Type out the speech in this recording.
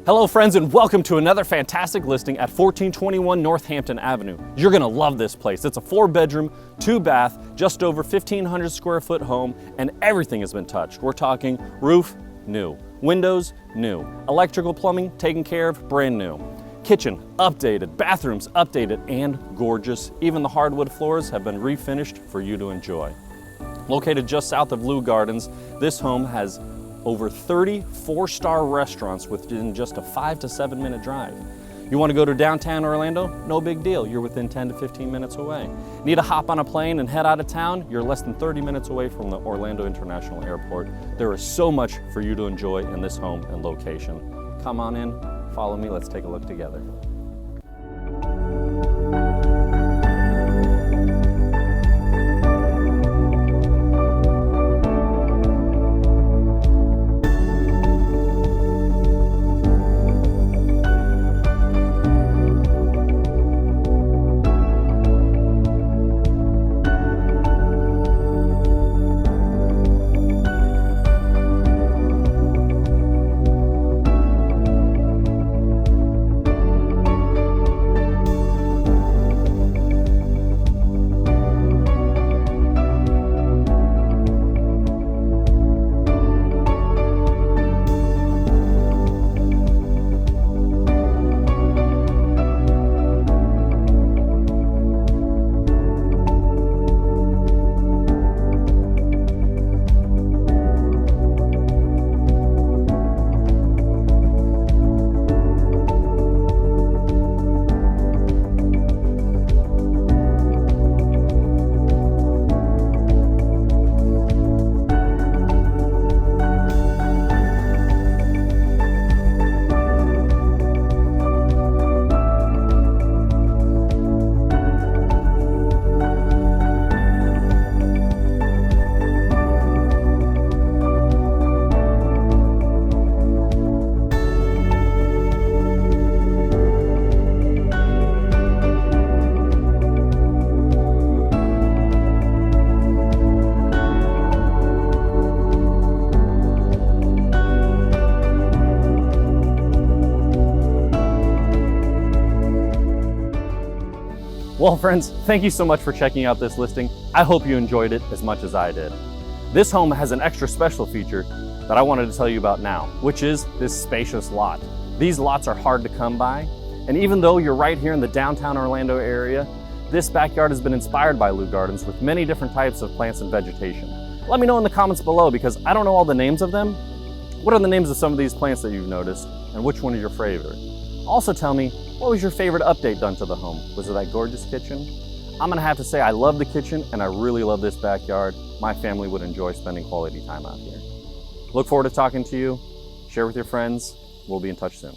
Hello friends, and welcome to another fantastic listing at 1421 North Hampton Avenue. You're gonna love this place. It's a 4-bedroom, 2-bath, just over 1,500 square foot home, and everything has been touched. We're talking roof, new. Windows, new. Electrical plumbing, taken care of, brand new. Kitchen, updated. Bathrooms, updated and gorgeous. Even the hardwood floors have been refinished for you to enjoy. Located just south of Lou Gardens, this home has over 30 4-star restaurants within just a 5 to 7 minute drive. You want to go to downtown Orlando? No big deal. You're within 10 to 15 minutes away. Need to hop on a plane and head out of town? You're less than 30 minutes away from the Orlando International Airport. There is so much for you to enjoy in this home and location. Come on in, follow me, let's take a look together. Well friends, thank you so much for checking out this listing. I hope you enjoyed it as much as I did. This home has an extra special feature that I wanted to tell you about now, which is this spacious lot. These lots are hard to come by, and even though you're right here in the downtown Orlando area, this backyard has been inspired by Lou Gardens with many different types of plants and vegetation. Let me know in the comments below, because I don't know all the names of them. What are the names of some of these plants that you've noticed, and which one is your favorite? Also tell me, what was your favorite update done to the home? Was it that gorgeous kitchen? I'm gonna have to say I love the kitchen and I really love this backyard. My family would enjoy spending quality time out here. Look forward to talking to you. Share with your friends. We'll be in touch soon.